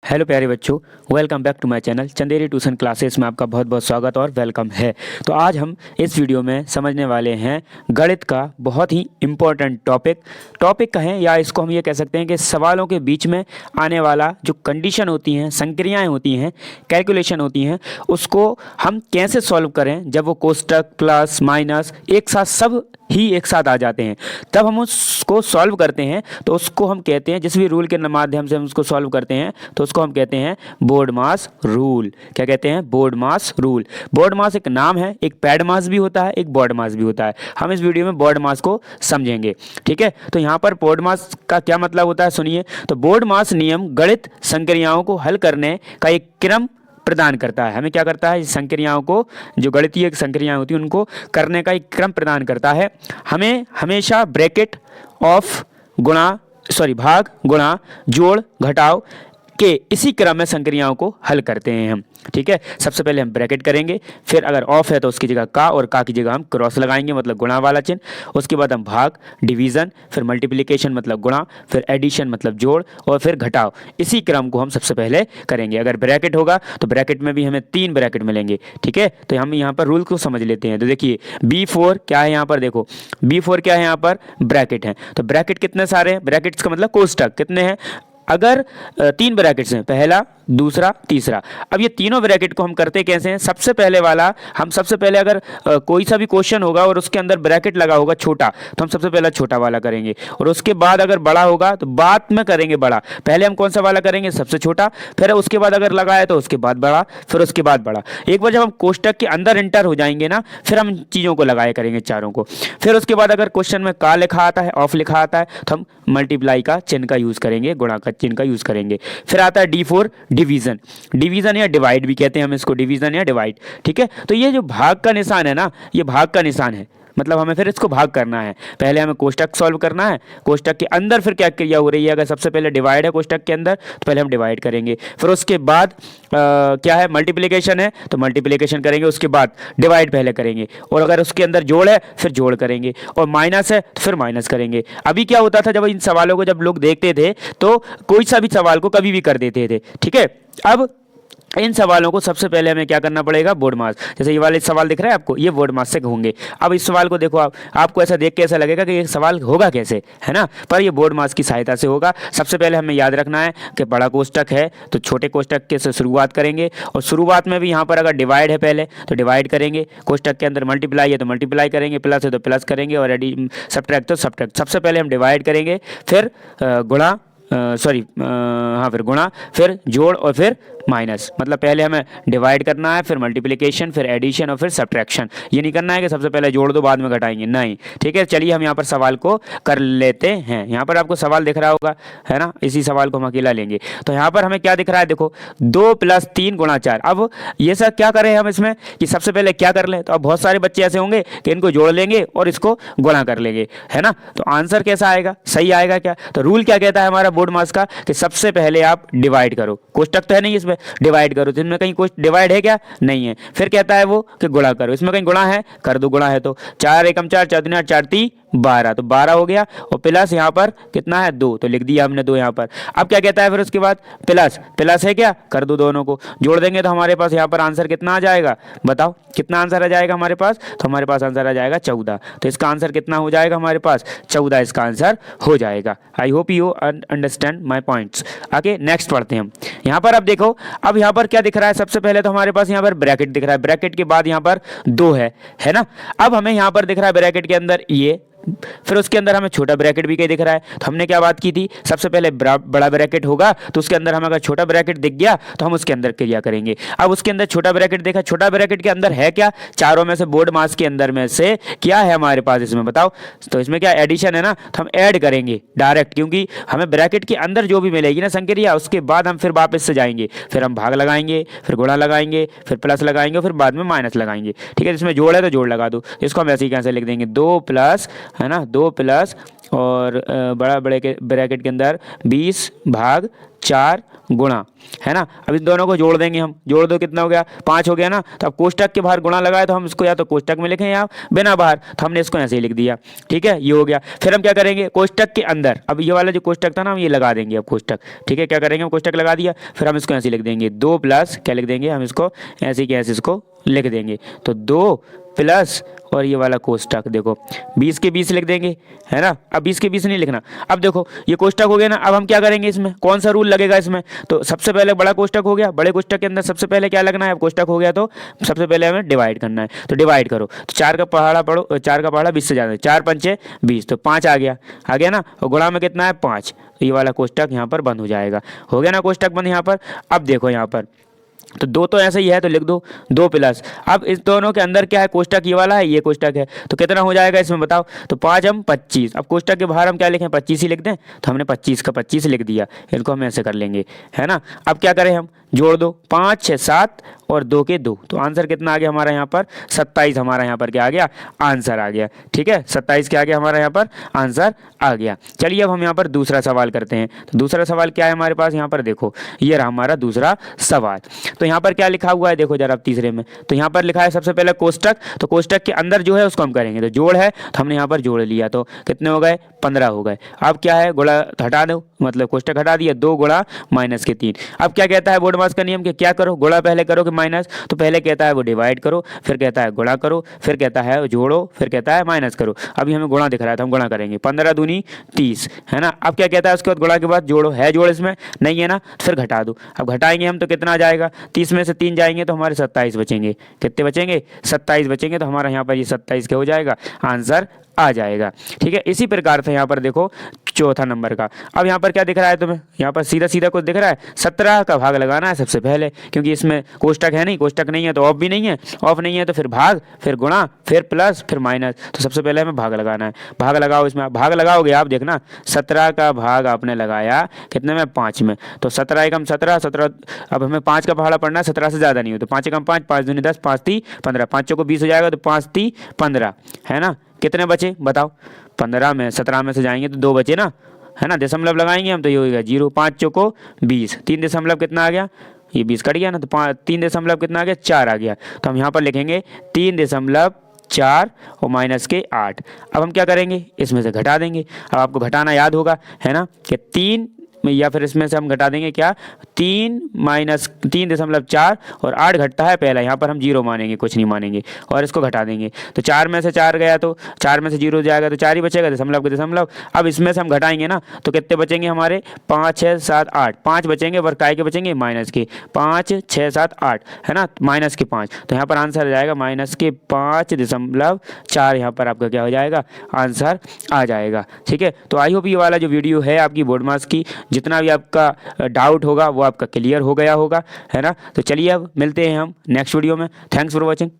Hello प्यारे बच्चों, welcome back to my channel Chanderi tuition classes में आपका बहुत बहुत स्वागत और वेलकम है। तो आज हम इस वीडियो में समझने वाले हैं गणित का बहुत ही इम्पोर्टेंट टॉपिक कहें या इसको हम ये कह सकते हैं कि सवालों के बीच में आने वाला जो कंडीशन होती हैं, संक्रियाएं होती हैं, कैलकुलेशन होती हैं, उसको हम कैसे सॉल्व करें जब वो कोष्टक प्लस माइनस एक साथ सब ही एक साथ आ जाते हैं, तब हम उसको सॉल्व करते हैं। तो उसको हम कहते हैं, जिस भी रूल के माध्यम से हम उसको सॉल्व करते हैं तो उसको हम कहते हैं बोर्ड मास रूल। क्या कहते हैं? बोर्ड मास रूल। बोर्ड मास एक नाम है, एक पैड मास भी होता है, एक बोर्ड मास भी होता है। हम इस वीडियो में बोर्ड मास को समझेंगे, ठीक है। तो यहाँ पर बोर्ड मास का क्या मतलब होता है, सुनिए। तो बोर्ड मास नियम गणित संक्रियाओं को हल करने का एक क्रम प्रदान करता है। हमें क्या करता है? संक्रियाओं को, जो गणितीय संक्रियाएं होती हैं उनको करने का एक क्रम प्रदान करता है। हमें हमेशा ब्रैकेट ऑफ भाग गुणा जोड़ घटाव के इसी क्रम में संक्रियाओं को हल करते हैं हम, ठीक है। सबसे पहले हम ब्रैकेट करेंगे, फिर अगर ऑफ है तो उसकी जगह का और का की जगह हम क्रॉस लगाएंगे, मतलब गुणा वाला चिन्ह। उसके बाद हम भाग, डिवीजन, फिर मल्टीप्लिकेशन मतलब गुणा, फिर एडिशन मतलब जोड़, और फिर घटाव। इसी क्रम को हम सबसे पहले करेंगे। अगर ब्रैकेट होगा तो ब्रैकेट में भी हमें 3 ब्रैकेट मिलेंगे, ठीक है। तो हम यहाँ पर रूल को समझ लेते हैं। तो देखिए B4 क्या है यहाँ पर, देखो B4 क्या है यहाँ पर, ब्रैकेट है। तो ब्रैकेट कितने सारे हैं? ब्रैकेट्स का मतलब कोष्टक कितने हैं? अगर 3 ब्रैकेट्स हैं, पहला, दूसरा, तीसरा। अब ये तीनों ब्रैकेट को हम करते कैसे हैं? सबसे पहले वाला, हम सबसे पहले अगर कोई सा भी क्वेश्चन होगा और उसके अंदर ब्रैकेट लगा होगा छोटा, तो हम सबसे पहले छोटा वाला करेंगे, और उसके बाद अगर बड़ा होगा तो बाद में करेंगे बड़ा। पहले हम कौन सा वाला करेंगे? सबसे छोटा, फिर उसके बाद अगर लगा है तो उसके बाद बड़ा, फिर उसके बाद बड़ा। एक बार जब हम कोष्टक के अंदर एंटर हो जाएंगे ना, फिर हम चीज़ों को लगाया करेंगे, चारों को। फिर उसके बाद अगर क्वेश्चन में का लिखा आता है, ऑफ लिखा आता है, तो हम मल्टीप्लाई का चिन्ह का यूज़ करेंगे, गुणा का चिन्ह का यूज़ करेंगे। फिर आता है D4 डिवीजन, डिवीजन या डिवाइड भी कहते हैं हम इसको, डिवीजन या डिवाइड, ठीक है। तो ये जो भाग का निशान है ना, ये भाग का निशान है, मतलब हमें फिर इसको भाग करना है। पहले हमें कोष्टक सॉल्व करना है, कोष्टक के अंदर फिर क्या क्रिया हो रही है। अगर सबसे पहले डिवाइड है कोष्टक के अंदर, तो पहले हम डिवाइड करेंगे। फिर उसके बाद क्या है, मल्टीप्लिकेशन है तो मल्टीप्लिकेशन करेंगे, उसके बाद डिवाइड पहले करेंगे, और अगर उसके अंदर जोड़ है फिर जोड़ करेंगे, और माइनस है तो फिर माइनस करेंगे। अभी क्या होता था, जब इन सवालों को जब लोग देखते थे तो कोई सा भी सवाल को कभी भी कर देते थे, ठीक है। अब इन सवालों को सबसे पहले हमें क्या करना पड़ेगा? बोर्ड मास। जैसे ये वाले सवाल दिख रहा है आपको, ये बोर्ड मास से होंगे। अब इस सवाल को देखो, आपको ऐसा देख के ऐसा लगेगा कि ये सवाल होगा कैसे, है ना, पर ये बोर्ड मास की सहायता से होगा। सबसे पहले हमें याद रखना है कि बड़ा कोष्टक है तो छोटे कोष्टक के से शुरुआत करेंगे, और शुरुआत में भी यहाँ पर अगर डिवाइड है पहले तो डिवाइड करेंगे, कोष्टक के अंदर मल्टीप्लाई है तो मल्टीप्लाई करेंगे, प्लस है तो प्लस करेंगे, और सब्ट्रैक्ट तो सब्ट्रैक्ट। सबसे पहले हम डिवाइड करेंगे, फिर गुणा, फिर गुणा, फिर जोड़, और फिर माइनस। मतलब पहले हमें डिवाइड करना है, फिर मल्टीप्लिकेशन, फिर एडिशन, और फिर सब्ट्रैक्शन। ये नहीं करना है कि सबसे पहले जोड़ दो बाद में घटाएंगे, नहीं, ठीक है। चलिए हम यहाँ पर सवाल को कर लेते हैं। यहाँ पर आपको सवाल दिख रहा होगा, है ना, इसी सवाल को हम अकेला लेंगे। तो यहाँ पर हमें क्या दिख रहा है, देखो 2 + 3 × 4। अब ये सब क्या करें हम इसमें कि सबसे पहले क्या कर लें? तो अब बहुत सारे बच्चे ऐसे होंगे कि इनको जोड़ लेंगे और इसको गुणा कर लेंगे, है ना। तो आंसर कैसा आएगा? सही आएगा क्या? तो रूल क्या कहता है हमारा बोर्ड मास का, कि सबसे पहले आप डिवाइड करो। कोष्टक तो है नहीं इसमें, डिवाइड करो। तो इसमें कहीं कुछ डिवाइड है क्या? नहीं है। फिर कहता है वो कि गुणा करो, इसमें कहीं गुणा है, कर दो गुणा है तो 4 × 4 = 4, 4 × 3 = 4, 3 = 12, तो 12 हो गया, और प्लस यहाँ पर कितना है? 2, तो लिख दिया हमने 2 यहाँ पर। अब क्या कहता है फिर उसके बाद? प्लस, प्लस है क्या? कर दो, दोनों को जोड़ देंगे तो हमारे पास यहाँ पर आंसर कितना आ जाएगा? बताओ कितना आंसर आ जाएगा हमारे पास? तो हमारे पास आंसर आ जाएगा 14। तो इसका आंसर कितना हो जाएगा हमारे पास? 14 इसका आंसर हो जाएगा। I hope you understand my points. आगे नेक्स्ट पढ़ते हैं हम। यहाँ पर अब देखो, अब यहाँ पर क्या दिख रहा है? सबसे पहले तो हमारे पास यहाँ पर ब्रैकेट दिख रहा है, ब्रैकेट के बाद यहाँ पर 2 है ना। अब हमें यहाँ पर दिख रहा है ब्रैकेट के अंदर ये, फिर उसके अंदर हमें छोटा ब्रैकेट भी कहीं दिख रहा है। तो हमने क्या बात की थी, सबसे पहले बड़ा ब्रैकेट होगा तो उसके अंदर हमें अगर छोटा ब्रैकेट दिख गया तो हम उसके अंदर क्रिया करेंगे। अब उसके अंदर छोटा ब्रैकेट देखा, छोटा ब्रैकेट के अंदर है क्या? चारों में से बोर्ड मास के अंदर में से क्या है हमारे पास इसमें, बताओ। तो इसमें क्या एडिशन है ना, तो हम ऐड करेंगे डायरेक्ट, क्योंकि हमें ब्रैकेट के अंदर जो भी मिलेगी ना संक्रिया, उसके बाद हम फिर वापस से जाएंगे, फिर हम भाग लगाएंगे, फिर गुणा लगाएंगे, फिर प्लस लगाएंगे, फिर बाद में माइनस लगाएंगे, ठीक है। इसमें जोड़ है तो जोड़ लगा दो, इसको हम ऐसे ही कैसे लिख देंगे, 2 प्लस, है ना, 2 प्लस और बड़ा बड़े के ब्रैकेट के अंदर 20/4, 4 गुणा, है ना। अब इन दोनों को जोड़ देंगे हम, जोड़ दो कितना हो गया 5 हो गया ना। तो अब कोष्टक के बाहर गुणा लगाए तो हम इसको या तो कोष्टक में लिखें या बिना बाहर, तो हमने इसको ऐसे ही लिख दिया, ठीक है, ये हो गया। फिर हम क्या करेंगे कोष्टक के अंदर, अब ये वाला जो कोष्टक था ना हम ये लगा देंगे अब कोष्टक, ठीक है। क्या करेंगे हम कोष्टक लगा दिया, फिर हम इसको ऐसे लिख देंगे 2 प्लस क्या लिख देंगे हम इसको ऐसे कि ऐसे इसको लिख देंगे, तो 2 प्लस और ये वाला कोष्टक देखो 20 के 20 लिख देंगे, है ना। अब 20 के 20 नहीं लिखना। अब देखो ये कोष्टक हो गया ना, अब हम क्या करेंगे इसमें कौन सा रूल लगेगा इसमें, तो सबसे पहले बड़ा कोष्टक हो गया, बड़े कोष्टक के अंदर सबसे पहले क्या लगना है, अब कोष्टक हो गया तो सबसे पहले हमें डिवाइड करना है, तो डिवाइड करो, तो 4 का पहाड़ा पढ़ो, 4 का पहाड़ा 20 से ज़्यादा, 4 पंचे 20, तो 5 आ गया ना, और गुणा में कितना है 5, तो ये वाला कोष्टक यहाँ पर बंद हो जाएगा, हो गया ना कोष्टक बंद यहाँ पर। अब देखो यहाँ पर तो 2 तो ऐसे ही है तो लिख दो 2 प्लस, अब इस दोनों के अंदर क्या है कोष्टक ये वाला है, ये कोष्टक है, तो कितना हो जाएगा इसमें बताओ, तो 5 हम 25, अब कोष्टक के बाहर हम क्या लिखें 25 ही लिख दें, तो हमने 25 का 25 लिख दिया, इनको हम ऐसे कर लेंगे, है ना। अब क्या करें हम जोड़ दो 5 6 7 और 2 के 2, तो आंसर कितना आ गया हमारा यहाँ पर 27, हमारा यहाँ पर क्या आ गया आंसर आ गया, ठीक है 27 क्या आ गया हमारा यहाँ पर आंसर आ गया। चलिए अब हम यहाँ पर दूसरा सवाल करते हैं, तो दूसरा सवाल क्या है हमारे पास यहाँ पर देखो, ये रहा हमारा दूसरा सवाल। तो यहाँ पर क्या लिखा हुआ है देखो जरा तीसरे में, तो यहाँ पर लिखा है सबसे पहले कोष्टक, तो कोष्टक के अंदर जो है उसको हम करेंगे, तो जोड़ है तो हमने यहाँ पर जोड़ लिया, तो कितने हो गए 15 हो गए। अब क्या है गुणा हटा दो, मतलब कोष्टक हटा दिया, 2 गुणा माइनस के 3। अब क्या कहता है बोर्ड मास का नियम कि क्या करो गुणा पहले करो कि माइनस, तो पहले कहता है वो डिवाइड करो, फिर कहता है गुणा करो, फिर कहता है जोड़ो, फिर कहता है माइनस करो। अभी हमें गुणा दिख रहा है तो हम गुणा करेंगे, 15 दूनी 30, है ना। अब क्या कहता है उसके बाद गुणा के बाद जोड़ो, है जोड़ इसमें नहीं है ना, तो फिर घटा दो। अब घटाएंगे हम तो कितना आ जाएगा, 30 में से 3 जाएंगे तो हमारे 27 बचेंगे, कितने बचेंगे 27 बचेंगे, तो हमारा यहाँ पर ये 27 क्या हो जाएगा आंसर आ जाएगा, ठीक है। इसी प्रकार से यहाँ पर देखो चौथा नंबर का, अब यहाँ पर क्या दिख रहा है तुम्हें, यहाँ पर सीधा सीधा कुछ दिख रहा है, 17 का भाग लगाना है सबसे पहले, क्योंकि इसमें कोष्टक है नहीं, कोष्टक नहीं है तो ऑफ भी नहीं है, ऑफ नहीं है तो फिर भाग, फिर गुणा, फिर प्लस, फिर माइनस, तो सबसे पहले हमें भाग लगाना है। भाग लगाओ, इसमें भाग लगाओगे आप देखना 17 का भाग आपने लगाया कितने में 5 में, तो 17 एकम 17, 17 अब हमें 5 का पहाड़ा पढ़ना है, 17 से ज़्यादा नहीं हो, तो 5 एकम 5, 5 दूनी 10, 5 3 15, 5 को 20 हो जाएगा, तो 5 3 15, है ना। कितने बचे बताओ, 15 में 17 में से जाएंगे तो 2 बचे ना, है ना, दशमलव लगाएंगे हम तो ये होगा 0, 5 चौको 20, 3 दशमलव कितना आ गया, ये 20 कट गया ना, तो 3 दशमलव कितना आ गया 4 आ गया, तो हम यहाँ पर लिखेंगे 3.4 और माइनस के 8। अब हम क्या करेंगे इसमें से घटा देंगे, अब आपको घटाना याद होगा, है ना, कि 3 में या फिर इसमें से हम घटा देंगे क्या 3 माइनस 3.4 और 8 घटता है पहला, यहाँ पर हम 0 मानेंगे, कुछ नहीं मानेंगे, और इसको घटा देंगे, तो 4 में से 4 गया तो 4 में से 0 जाएगा तो 4 ही बचेगा, दशमलव के दशमलव। अब इसमें से हम घटाएंगे ना तो कितने बचेंगे हमारे 5 6 7 8, 5 बचेंगे, और काय के बचेंगे माइनस के 5 6 7 8, है ना, माइनस के 5, तो यहाँ पर आंसर आ जाएगा माइनस के 5.4, यहाँ पर आपका क्या हो जाएगा आंसर आ जाएगा, ठीक है। तो आई होप ये वाला जो वीडियो है आपकी बोर्ड मास की जितना भी आपका डाउट होगा वो आपका क्लियर हो गया होगा, है ना। तो चलिए अब मिलते हैं हम नेक्स्ट वीडियो में, थैंक्स फॉर वॉचिंग।